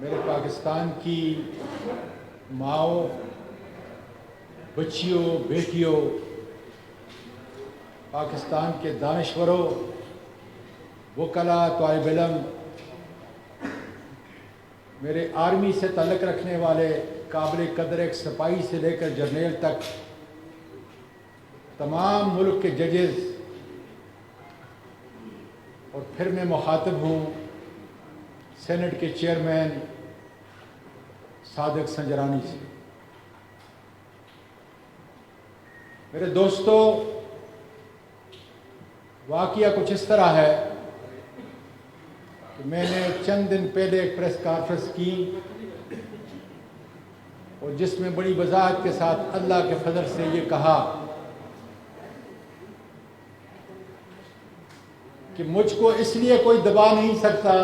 मेरे पाकिस्तान की माओ, बच्चियों, बेटियों, पाकिस्तान के दानश्वरों, वकला, तालिब इल्म, मेरे आर्मी से ताल्लुक़ रखने वाले काबिल कदर एक सिपाही से लेकर जर्नल तक तमाम मुल्क के जजेस, और फिर मैं मुखातिब हूँ सेनेट के चेयरमैन सादिक संजरानी से। मेरे दोस्तों, वाक़या कुछ इस तरह है कि मैंने चंद दिन पहले एक प्रेस कॉन्फ्रेंस की और जिसमें बड़ी वजाहत के साथ अल्लाह के फजल से ये कहा कि मुझको इसलिए कोई दबा नहीं सकता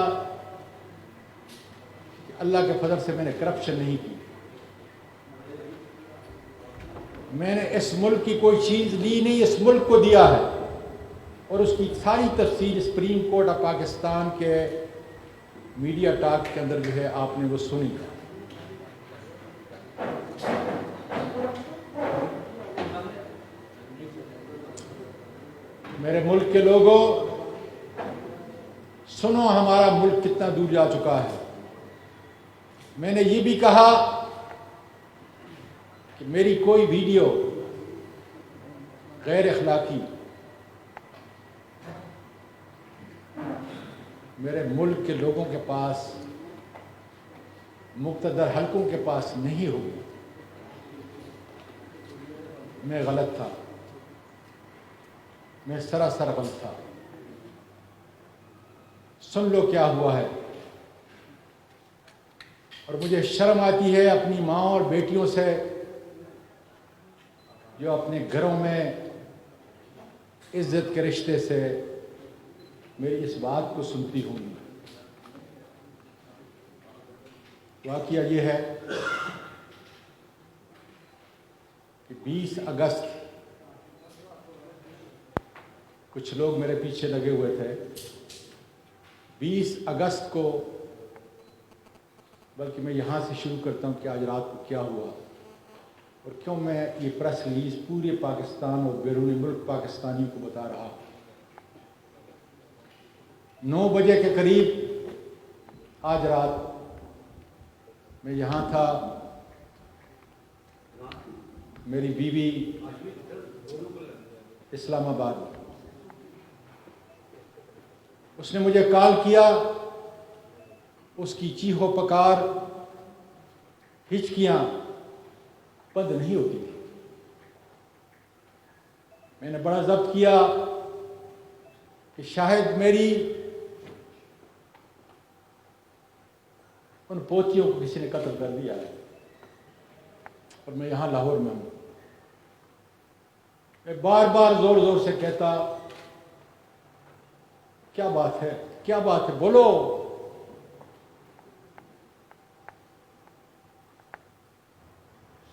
कि अल्लाह के फजल से मैंने करप्शन नहीं की। मैंने इस मुल्क की कोई चीज़ ली नहीं, इस मुल्क को दिया है और उसकी सारी तफसील सुप्रीम कोर्ट ऑफ पाकिस्तान के मीडिया टॉक के अंदर जो है आपने वो सुनी। मेरे मुल्क के लोगों, सुनो हमारा मुल्क कितना दूर जा चुका है। मैंने ये भी कहा कि मेरी कोई वीडियो गैर अखलाकी मेरे मुल्क के लोगों के पास, मुक़्तदर हलकों के पास नहीं होगी। मैं गलत था, मैं सरासर गलत था। सुन लो क्या हुआ है। और मुझे शर्म आती है अपनी माँ और बेटियों से जो अपने घरों में इज्जत के रिश्ते से मेरी इस बात को सुनती होंगी। वाक़या ये है कि 20 अगस्त कुछ लोग मेरे पीछे लगे हुए थे। 20 अगस्त को, बल्कि मैं यहाँ से शुरू करता हूँ कि आज रात को क्या हुआ और क्यों मैं ये प्रेस रिलीज़ पूरे पाकिस्तान और बैरून मुल्क पाकिस्तानियों को बता रहा हूँ। 9 बजे के करीब आज रात मैं यहाँ था। मेरी बीवी इस्लामाबाद में, उसने मुझे कॉल किया। उसकी चीखो पकार, हिचकियाँ बंद नहीं होती थी। मैंने बड़ा जब्त किया कि शायद मेरी उन पोतियों को किसी ने कत्ल कर दिया है और मैं यहाँ लाहौर में हूँ। मैं बार बार जोर जोर से कहता, क्या बात है, क्या बात है, बोलो।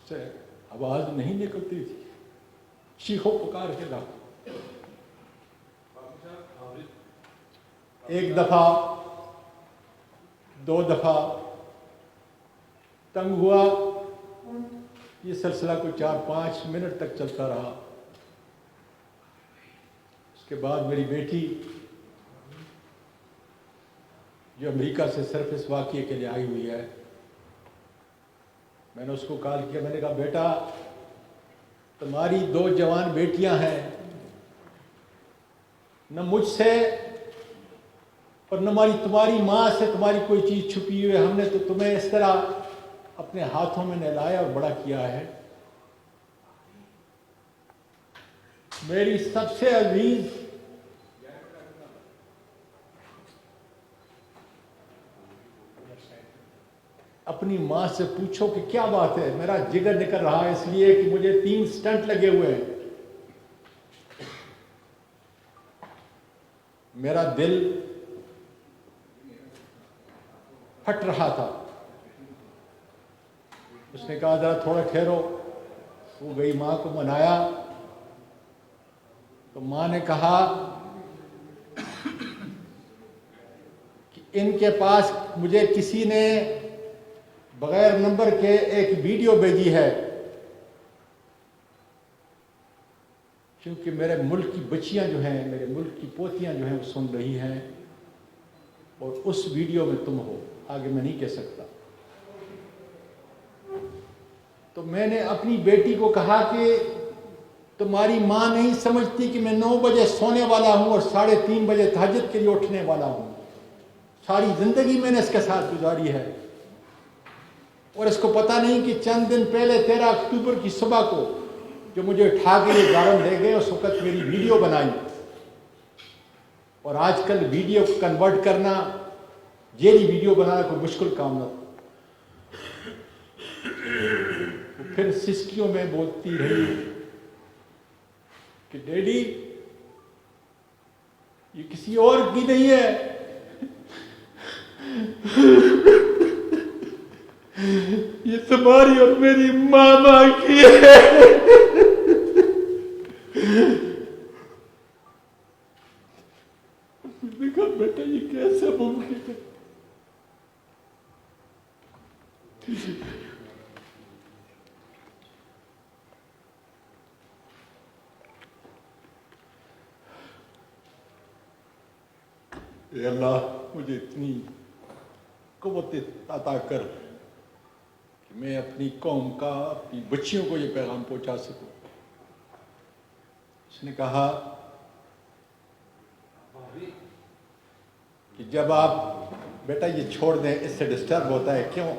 से आवाज नहीं निकलती थी, चीखो पुकार के ला। एक दफा, 2 दफा तंग हुआ। ये सिलसिला कोई 4-5 मिनट तक चलता रहा। उसके बाद मेरी बेटी जो अमेरिका से सिर्फ इस वाक़ये के लिए आई हुई है, मैंने उसको कॉल किया। मैंने कहा, बेटा तुम्हारी 2 जवान बेटियां हैं, न मुझसे और न तुम्हारी माँ से तुम्हारी कोई चीज़ छुपी हुई है। हमने तो तुम्हें इस तरह अपने हाथों में नहलाया और बड़ा किया है। मेरी सबसे अजीज अपनी माँ से पूछो कि क्या बात है। मेरा जिगर निकल रहा है इसलिए कि मुझे 3 स्टंट लगे हुए हैं। मेरा दिल फट रहा था। उसने कहा, जरा थोड़ा ठहरो। वो गई, माँ को मनाया तो माँ ने कहा कि इनके पास मुझे किसी ने बगैर नंबर के एक वीडियो भेजी है, क्योंकि मेरे मुल्क की बच्चियां जो हैं, मेरे मुल्क की पोतियां जो हैं वो सुन रही हैं, और उस वीडियो में तुम हो। आगे मैं नहीं कह सकता। तो मैंने अपनी बेटी को कहा कि तुम्हारी माँ नहीं समझती कि मैं 9 बजे सोने वाला हूँ और 3:30 बजे तहज्जुद के लिए उठने वाला हूँ। सारी ज़िंदगी मैंने इसके साथ गुजारी है, और इसको पता नहीं कि चंद दिन पहले 13 अक्टूबर की सुबह को जो मुझे उठा के ये गारम ले गए, उस वक्त मेरी वीडियो बनाई। और आजकल वीडियो को कन्वर्ट करना, जेली वीडियो बनाना कोई मुश्किल काम ना। फिर सिसकियों में बोलती रही कि डैडी ये किसी और की नहीं है, ये तुम्हारी और मेरी मामा की है। देखा बेटा ये कैसे मुमकिन है। अल्लाह मुझे इतनी क़ुव्वत अता कर कि मैं अपनी कौम का, अपनी बच्चियों को ये पैगाम पहुंचा सकूं। उसने कहा कि जब आप बेटा ये छोड़ दें, इससे डिस्टर्ब होता है क्यों।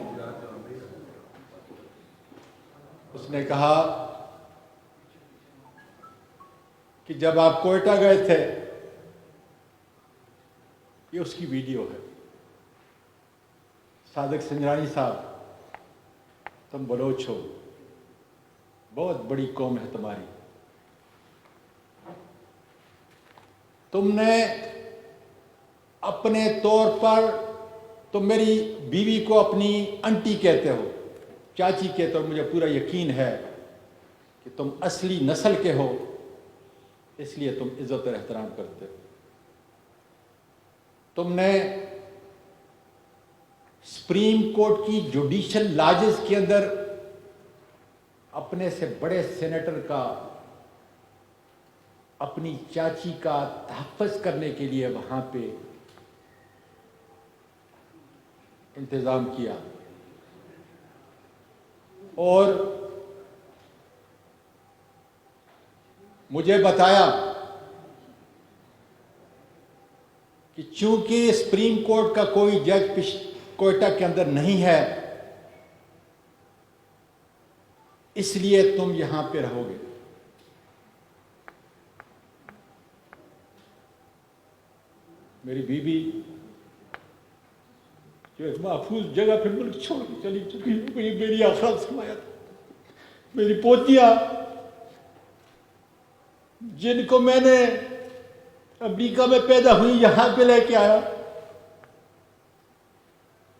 उसने कहा कि जब आप कोयटा गए थे, ये उसकी वीडियो है। सादिक संजरानी साहब, तुम बलोच हो, बहुत बड़ी कौम है तुम्हारी। तुमने अपने तौर पर, तुम मेरी बीवी को अपनी आंटी कहते हो, चाची कहते हो। मुझे पूरा यकीन है कि तुम असली नस्ल के हो, इसलिए तुम इज्जत और एहतराम करते हो। तुमने सुप्रीम कोर्ट की जुडिशल लॉजेस के अंदर अपने से बड़े सेनेटर का, अपनी चाची का तहफ़्फ़ुज़ करने के लिए वहां पे इंतजाम किया, और मुझे बताया कि चूंकि सुप्रीम कोर्ट का कोई जज कोयटा के अंदर नहीं है, इसलिए तुम यहां पे रहोगे। मेरी बीवी जो एक महफूज जगह पे मुल्क छोड़ के चली चुकी है, मेरी आखिरत समाया था। मेरी पोतियां जिनको मैंने अमेरिका में पैदा हुई यहां पे लेके आया,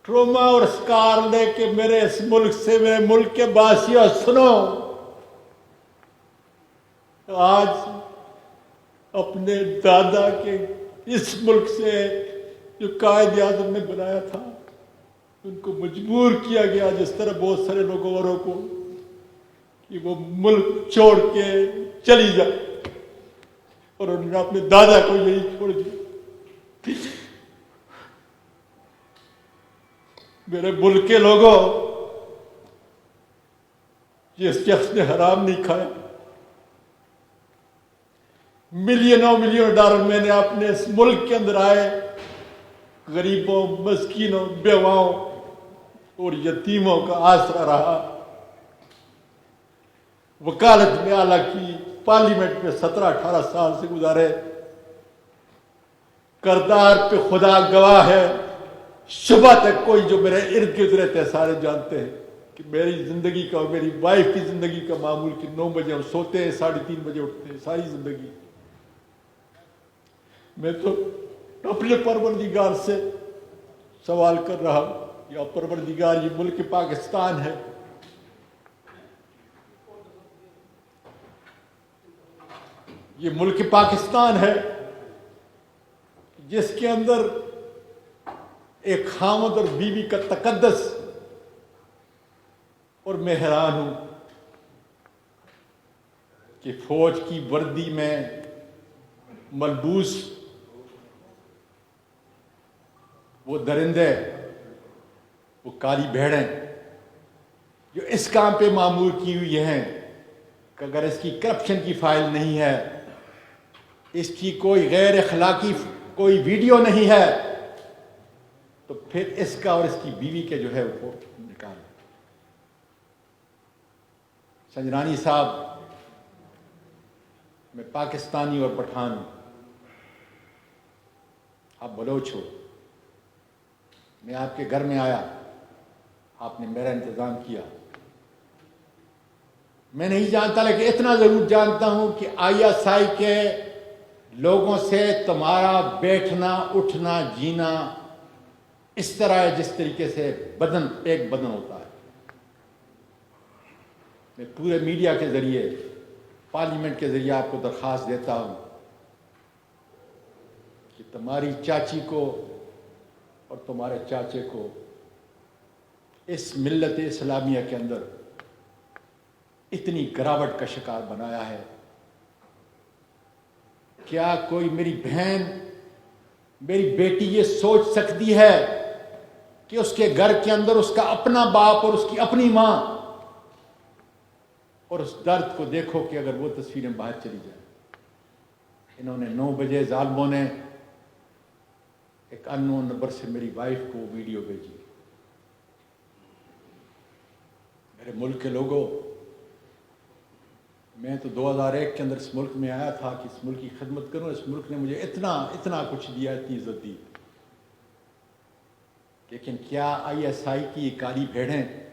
ट्रोमा और स्कार लेके मेरे इस मुल्क से, मेरे मुल्क के वासियों सुनो, आज अपने दादा के इस मुल्क से जो कायद आज़म ने बनाया था, उनको मजबूर किया गया, जिस तरह बहुत सारे लोगों औरों को, कि वो मुल्क छोड़ के चली जाए, और उन्होंने अपने दादा को यही छोड़ दिया। मेरे मुल्क के लोगों, जिस शख्स ने हराम नहीं खाया, मिलियनों मिलियन डॉलर मैंने अपने इस मुल्क के अंदर आए गरीबों, मस्कीनों, बेवाओं और यतीमों का आसरा रहा। वकालत में आला की, पार्लियामेंट में 17-18 साल से गुजारे। करदार पे खुदा गवाह है, सुबह तक कोई जो मेरे इर्द गिर्द रहते हैं सारे जानते हैं कि मेरी जिंदगी का और मेरी वाइफ की जिंदगी का मामूल कि 9 बजे हम सोते हैं, 3:30 बजे उठते हैं, सारी जिंदगी। मैं तो अपने परवरदिगार से सवाल कर रहा हूं, या परवरदिगार, ये मुल्क पाकिस्तान है, ये मुल्क पाकिस्तान है जिसके अंदर एक खामद और बीवी का तकद्दस और मैं हैरान हूं कि फौज की वर्दी में मलबूस वो दरिंदे, वो काली भेड़ें जो इस काम पे मामूर की हुई हैं कि अगर इसकी करप्शन की फाइल नहीं है, इसकी कोई गैर अखलाकी कोई वीडियो नहीं है, तो फिर इसका और इसकी बीवी के जो है वो निकाल। संजरानी साहब, मैं पाकिस्तानी और पठान हूं, आप बलोच हो, मैं आपके घर में आया, आपने मेरा इंतजाम किया। मैं नहीं जानता, लेकिन इतना जरूर जानता हूं कि ISI के लोगों से तुम्हारा बैठना, उठना, जीना इस तरह है जिस तरीके से बदन एक बदन होता है। मैं पूरे मीडिया के जरिए, पार्लियामेंट के जरिए आपको दरख्वास्त देता हूं कि तुम्हारी चाची को और तुम्हारे चाचे को इस मिल्लत इस्लामिया के अंदर इतनी गिरावट का शिकार बनाया है। क्या कोई मेरी बहन, मेरी बेटी ये सोच सकती है कि उसके घर के अंदर उसका अपना बाप और उसकी अपनी मां, और उस दर्द को देखो कि अगर वो तस्वीरें बाहर चली जाए। इन्होंने 9 बजे जालिमों ने एक अननोन नंबर से मेरी वाइफ को वीडियो भेजी। मेरे मुल्क के लोगों, मैं तो 2001 के अंदर इस मुल्क में आया था कि इस मुल्क की खिदमत करूं। इस मुल्क ने मुझे इतना इतना कुछ दिया, इतनी इज्जत दी, लेकिन क्या ISI की ये काली भेड़ें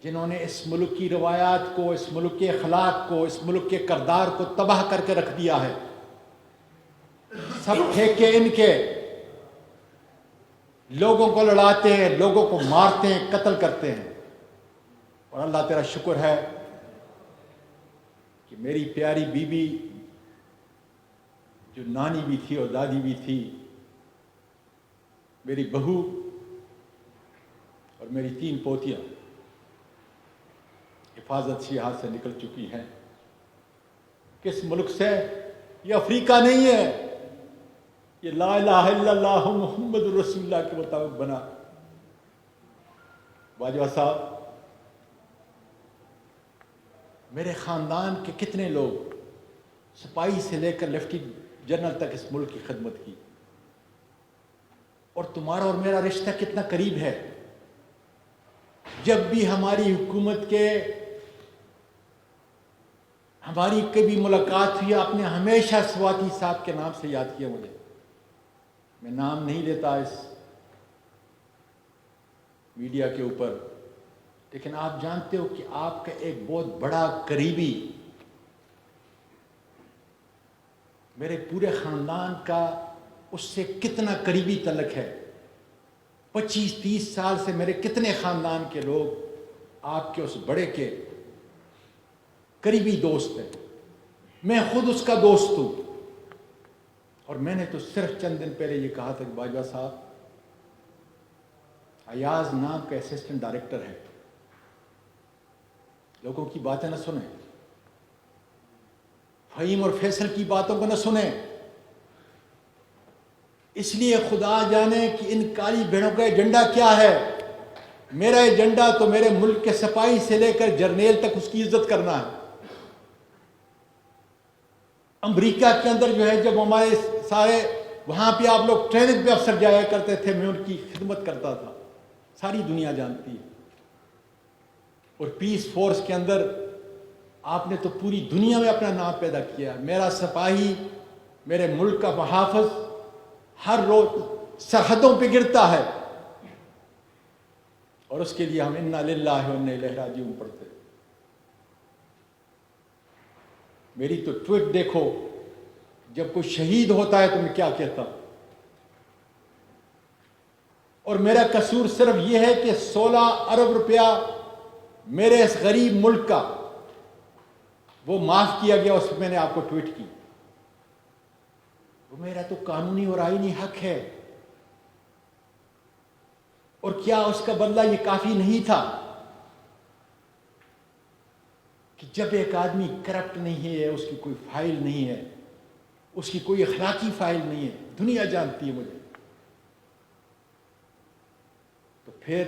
जिन्होंने इस मुल्क की रवायात को, इस मुल्क के अखलाक को, इस मुल्क के किरदार को तबाह करके रख दिया है, सब ठेके इनके, लोगों को लड़ाते हैं, लोगों को मारते हैं, कत्ल करते हैं। और अल्लाह तेरा शुक्र है कि मेरी प्यारी बीबी जो नानी भी थी और दादी भी थी, मेरी बहू और मेरी 3 पोतियां हिफाजत से यहां से निकल चुकी हैं। किस मुल्क से? ये अफ्रीका नहीं है, ये ला इलाहा इल्लल्लाह मुहम्मद रसूलुल्लाह के मुताबिक बना। बाजवा साहब, मेरे ख़ानदान के कितने लोग सिपाही से लेकर लेफ्टिनेंट जनरल तक इस मुल्क की खिदमत की, और तुम्हारा और मेरा रिश्ता कितना करीब है। जब भी हमारी हुकूमत के हमारी कभी मुलाकात हुई, आपने हमेशा स्वाति साहब के नाम से याद किया मुझे। मैं नाम नहीं लेता इस मीडिया के ऊपर, लेकिन आप जानते हो कि आपका एक बहुत बड़ा करीबी मेरे पूरे खानदान का उससे कितना करीबी तल्लुक है। 25-30 साल से मेरे कितने खानदान के लोग आपके उस बड़े के करीबी दोस्त हैं। मैं खुद उसका दोस्त हूं, और मैंने तो सिर्फ चंद दिन पहले ये कहा था कि बाजवा साहब, अयाज नाम का असिस्टेंट डायरेक्टर है, लोगों की बातें न सुने, फहीम और फैसल की बातों को न सुने। इसलिए खुदा जाने कि इन काली भेड़ों का एजेंडा क्या है। मेरा एजेंडा तो मेरे मुल्क के सिपाही से लेकर जर्नेल तक उसकी इज्जत करना है। अमेरिका के अंदर जो है, जब हमारे सारे वहां पे आप लोग ट्रेनिंग पे अफसर जाया करते थे, मैं उनकी खिदमत करता था, सारी दुनिया जानती है। और पीस फोर्स के अंदर आपने तो पूरी दुनिया में अपना नाम पैदा किया। मेरा सिपाही, मेरे मुल्क का मुहाफ़िज़ हर रोज सरहदों पे गिरता है, और उसके लिए हम इन्ना लिल्लाहि व इन्ना इलैहि राजिऊन पढ़ते। मेरी तो ट्वीट देखो, जब कोई शहीद होता है तो मैं क्या कहता हूं। और मेरा कसूर सिर्फ यह है कि 16 अरब रुपया मेरे इस गरीब मुल्क का वो माफ किया गया, उस पर मैंने आपको ट्वीट की। वो मेरा तो कानूनी और आईनी हक है। और क्या उसका बदला ये काफी नहीं था? जब एक आदमी करप्ट नहीं है, उसकी कोई फाइल नहीं है, उसकी कोई अखलाकी फाइल नहीं है, दुनिया जानती है मुझे, तो फिर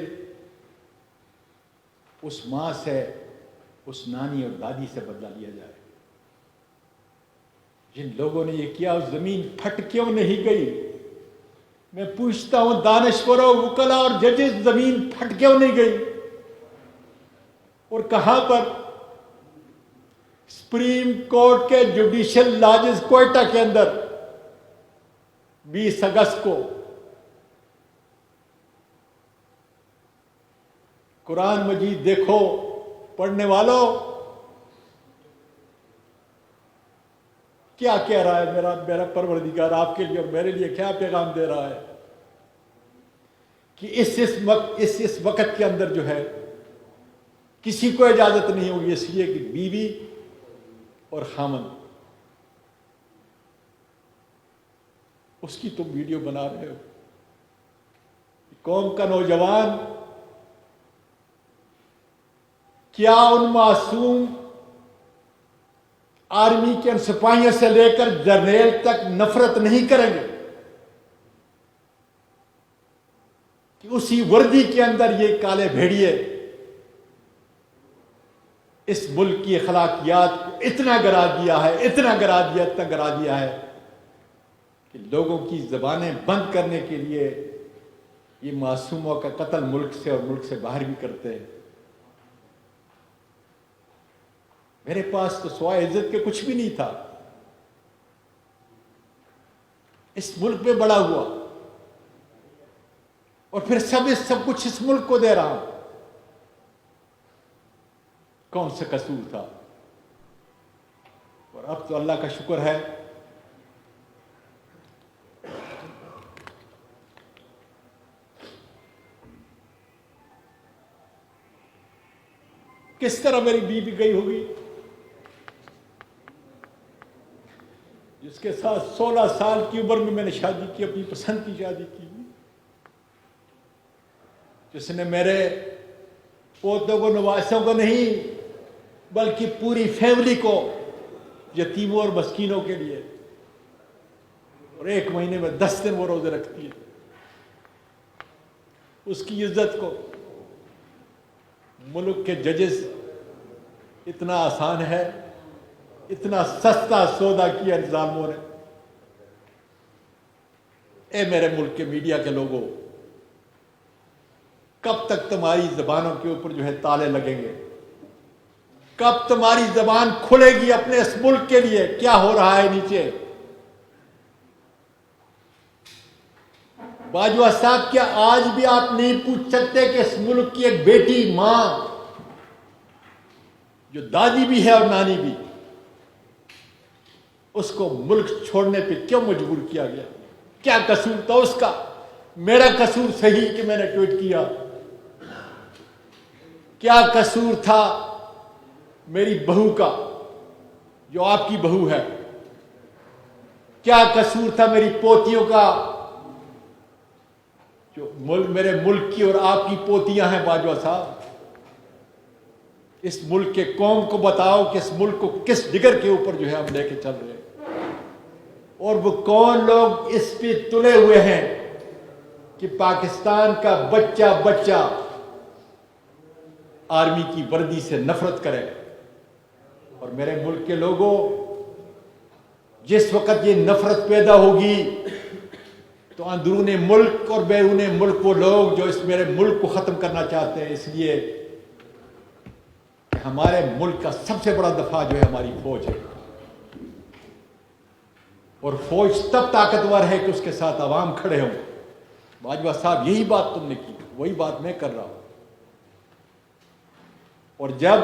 उस मां से, उस नानी और दादी से बदला लिया जाए। जिन लोगों ने ये किया, उस जमीन फट क्यों नहीं गई? मैं पूछता हूं दानश्वरों, वकला और जजेस, जमीन फट क्यों नहीं गई? और कहां पर? सुप्रीम कोर्ट के जुडिशियल लॉजेस कोयटा के अंदर 20 अगस्त को कुरान मजीद देखो पढ़ने वालों, क्या कह रहा है मेरा परवरदिगार आपके लिए और मेरे लिए क्या पैगाम दे रहा है कि इस वक्त के अंदर जो है किसी को इजाजत नहीं होगी, इसलिए कि बीवी और खामन, उसकी तुम वीडियो बना रहे हो। कौम का नौजवान क्या उन मासूम आर्मी के सिपाहियों से लेकर जर्नल तक नफरत नहीं करेंगे कि उसी वर्दी के अंदर ये काले भेड़िए इस मुल्क की अखलाकियात को इतना गिरा दिया है, इतना गिरा दिया है कि लोगों की जबानें बंद करने के लिए ये मासूमों का कत्ल मुल्क से और मुल्क से बाहर भी करते हैं। मेरे पास तो स्वाय इज्जत के कुछ भी नहीं था, इस मुल्क में बड़ा हुआ और फिर सब कुछ इस मुल्क को दे रहा हूं। कौन सा कसूर था? और अब तो अल्लाह का शुक्र है किस तरह मेरी बीवी गई होगी, जिसके साथ 16 साल की उम्र में मैंने शादी की, अपनी पसंद की शादी की, जिसने मेरे पोतों को, नवासों को नहीं बल्कि पूरी फैमिली को, यतीमों और मस्कीनों के लिए, और 1 महीने में 10 दिन वो रोजे रखती है। उसकी इज्जत को मुल्क के जजेस इतना आसान है, इतना सस्ता सौदा किया निजामों ने। ए मेरे मुल्क के मीडिया के लोगों, कब तक तुम्हारी जबानों के ऊपर जो है ताले लगेंगे? कब तुम्हारी जबान खुलेगी अपने इस मुल्क के लिए? क्या हो रहा है नीचे? बाजवा साहब, क्या आज भी आप नहीं पूछ सकते कि इस मुल्क की एक बेटी, मां, जो दादी भी है और नानी भी, उसको मुल्क छोड़ने पे क्यों मजबूर किया गया? क्या कसूर था उसका? मेरा कसूर सही कि मैंने ट्वीट किया, क्या कसूर था मेरी बहू का जो आपकी बहू है? क्या कसूर था मेरी पोतियों का जो मेरे मुल्क की और आपकी पोतियां हैं? बाजवा साहब, इस मुल्क के कौम को बताओ कि इस मुल्क को किस जिगर के ऊपर जो है हम लेके चल रहे हैं, और वो कौन लोग इस पे तुले हुए हैं कि पाकिस्तान का बच्चा बच्चा आर्मी की वर्दी से नफरत करे। और मेरे मुल्क के लोगों, जिस वक्त ये नफरत पैदा होगी तो अंदरूने मुल्क और बैरूने मुल्क वो लोग जो इस मेरे मुल्क को खत्म करना चाहते हैं, इसलिए हमारे मुल्क का सबसे बड़ा दफा जो है हमारी फौज है। और फौज तब ताकतवर है कि उसके साथ अवाम खड़े हों। बाजवा साहब, यही बात तुमने की, वही बात मैं कर रहा हूं। और जब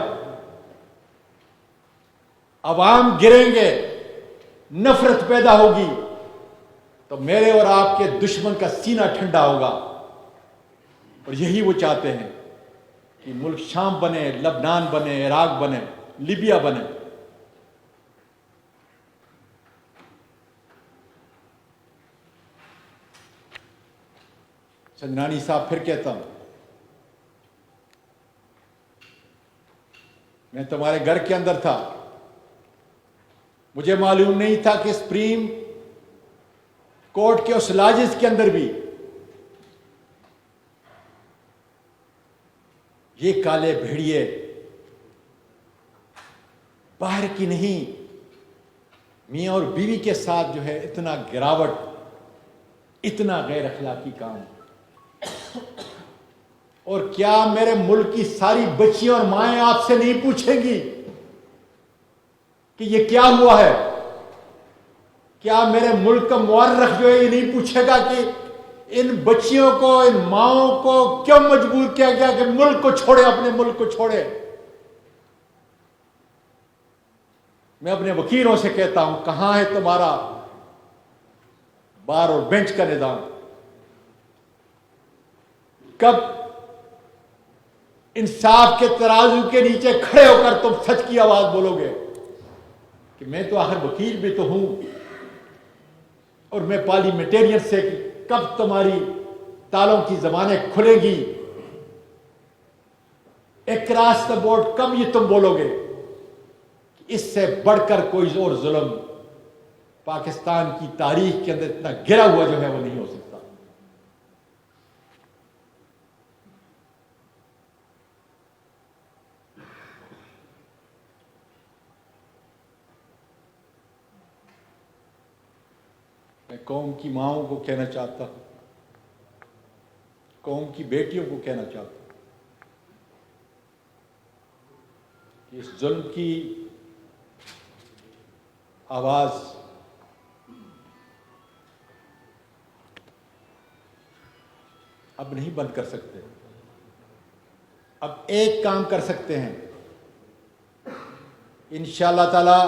अवाम गिरेंगे, नफरत पैदा होगी, तो मेरे और आपके दुश्मन का सीना ठंडा होगा। और यही वो चाहते हैं कि मुल्क शाम बने, लबनान बने, इराक बने, लीबिया बने। संजनानी साहब, फिर कहता हूं, मैं तुम्हारे घर के अंदर था, मुझे मालूम नहीं था कि सुप्रीम कोर्ट के उस लाजिज के अंदर भी ये काले भेड़िए बाहर की नहीं, मियां और बीवी के साथ जो है इतना गिरावट, इतना गैर अखलाकी काम। और क्या मेरे मुल्क की सारी बच्चियां और माएं आपसे नहीं पूछेंगी कि ये क्या हुआ है? क्या मेरे मुल्क का मुअर्रिख जो है ये नहीं पूछेगा कि इन बच्चियों को, इन माओं को क्यों मजबूर किया गया कि मुल्क को छोड़े, अपने मुल्क को छोड़े? मैं अपने वकीलों से कहता हूं, कहां है तुम्हारा बार और बेंच का निजाम? कब इंसाफ के तराजू के नीचे खड़े होकर तुम सच की आवाज बोलोगे कि मैं तो आखिर वकील भी तो हूं और मैं पार्लियामेंटेरियन से, कब तुम्हारी तालों की जबानें खुलेगी? अक्रॉस द बोर्ड कब ये तुम बोलोगे? इससे बढ़कर कोई और जुल्म पाकिस्तान की तारीख के अंदर इतना गिरा हुआ जो है वो नहीं हो सकता। मैं कौम की माओं को कहना चाहता हूं, कौम की बेटियों को कहना चाहता हूं कि इस जुल्म की आवाज अब नहीं बंद कर सकते। अब एक काम कर सकते हैं, इंशाअल्लाह ताला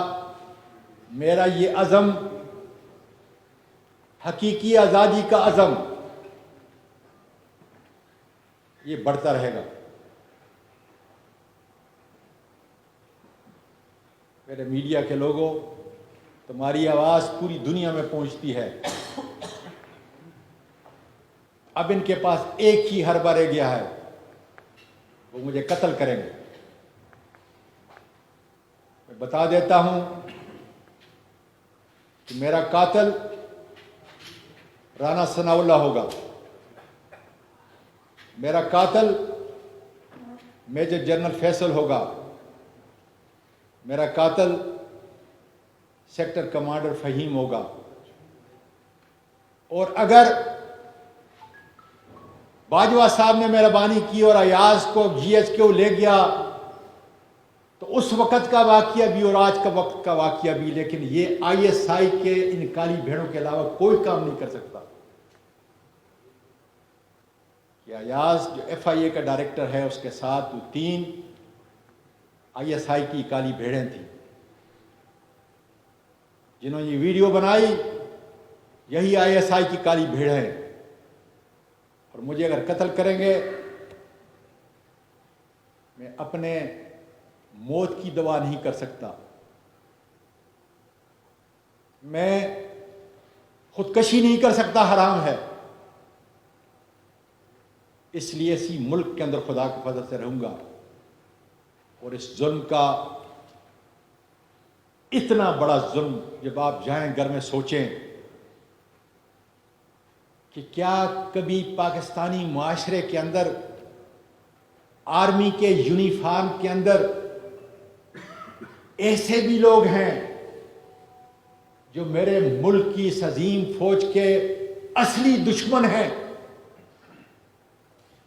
मेरा ये अज़म, हकीकी आज़ादी का अज़म, ये बढ़ता रहेगा। मेरे मीडिया के लोगों, तुम्हारी आवाज़ पूरी दुनिया में पहुंचती है। अब इनके पास एक ही हरबा रह गया है, वो मुझे कत्ल करेंगे। मैं बता देता हूं कि मेरा कातिल राना सनाउल्लाह होगा, मेरा कातिल मेजर जनरल फैसल होगा, मेरा कातिल सेक्टर कमांडर फहीम होगा। और अगर बाजवा साहब ने मेहरबानी की और अयाज को GHQ ले गया तो उस वक़्त का वाक़या भी और आज का वक्त का वाक़या भी, लेकिन ये ISI के इन काली भेड़ों के अलावा कोई काम नहीं कर सकता। कि अयाज जो FIA का डायरेक्टर है, उसके साथ वो 3 ISI की काली भेड़ें थी जिन्होंने ये वीडियो बनाई, यही ISI की काली भेड़ है। और मुझे अगर कत्ल करेंगे, मैं अपने मौत की दवा नहीं कर सकता, मैं खुदकशी नहीं कर सकता, हराम है। इसलिए इसी मुल्क के अंदर खुदा के फजल से रहूंगा और इस जुल्म का, इतना बड़ा जुल्म, जब आप जाएं घर में सोचें कि क्या कभी पाकिस्तानी माशरे के अंदर आर्मी के यूनिफॉर्म के अंदर ऐसे भी लोग हैं जो मेरे मुल्क की इस अजीम फौज के असली दुश्मन हैं?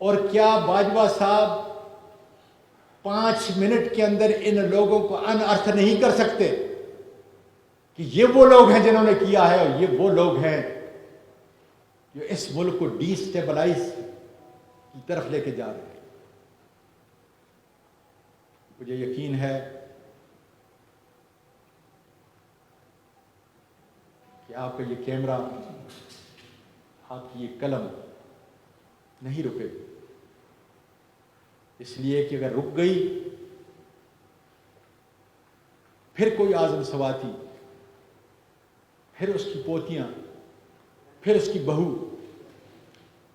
और क्या बाजवा साहब 5 मिनट के अंदर इन लोगों को अनर्थ नहीं कर सकते कि ये वो लोग हैं जिन्होंने किया है और ये वो लोग हैं जो इस मुल्क को डिस्टेबलाइज की तरफ लेके जा रहे हैं? मुझे यकीन है कि आपका ये कैमरा, आपकी ये कलम नहीं रुकेगी, इसलिए कि अगर रुक गई फिर कोई आज़म सवाती, फिर उसकी पोतियां, फिर उसकी बहू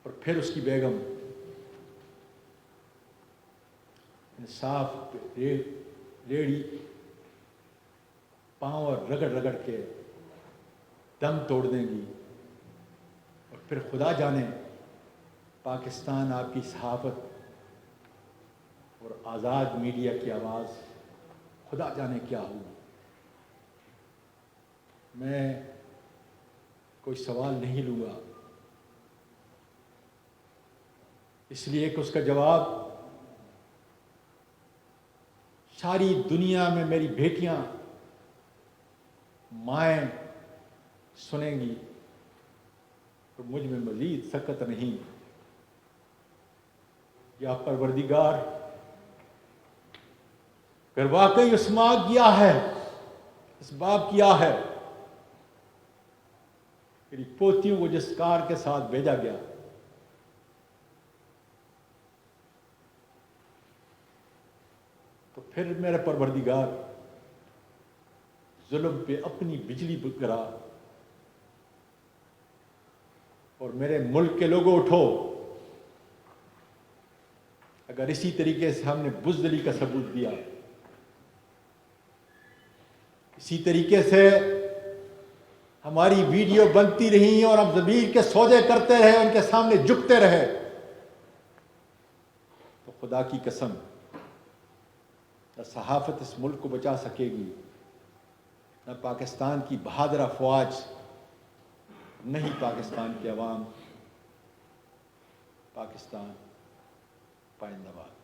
और फिर उसकी बेगम इंसाफ लेडी पांव रगड़ रगड़ के दम तोड़ देंगी, और फिर खुदा जाने पाकिस्तान आपकी सहाफ़त और आज़ाद मीडिया की आवाज़ खुदा जाने क्या होगी। मैं कोई सवाल नहीं लूँगा, इसलिए कि उसका जवाब सारी दुनिया में मेरी बेटियां माएँ सुनेंगी, तो मुझ में मज़ीद सकत नहीं। या परवरदिगार अगर वाकई उस माँ किया है, इस बाप किया है, मेरी पोतियों को जिस कार के साथ भेजा गया, तो फिर मेरे परवरदिगार जुल्म पे अपनी बिजली गिरा, और मेरे मुल्क के लोगों उठो। अगर इसी तरीके से हमने बुज़दिली का सबूत दिया, इसी तरीके से हमारी वीडियो बनती रही और हम ज़मीर के सौदे करते रहे, उनके सामने झुकते रहे, तो खुदा की कसम न सहाफ़त इस मुल्क को बचा सकेगी, न पाकिस्तान की बहादुर अफ़वाज, नहीं पाकिस्तान की अवाम। पाकिस्तान पाइंदाबाद।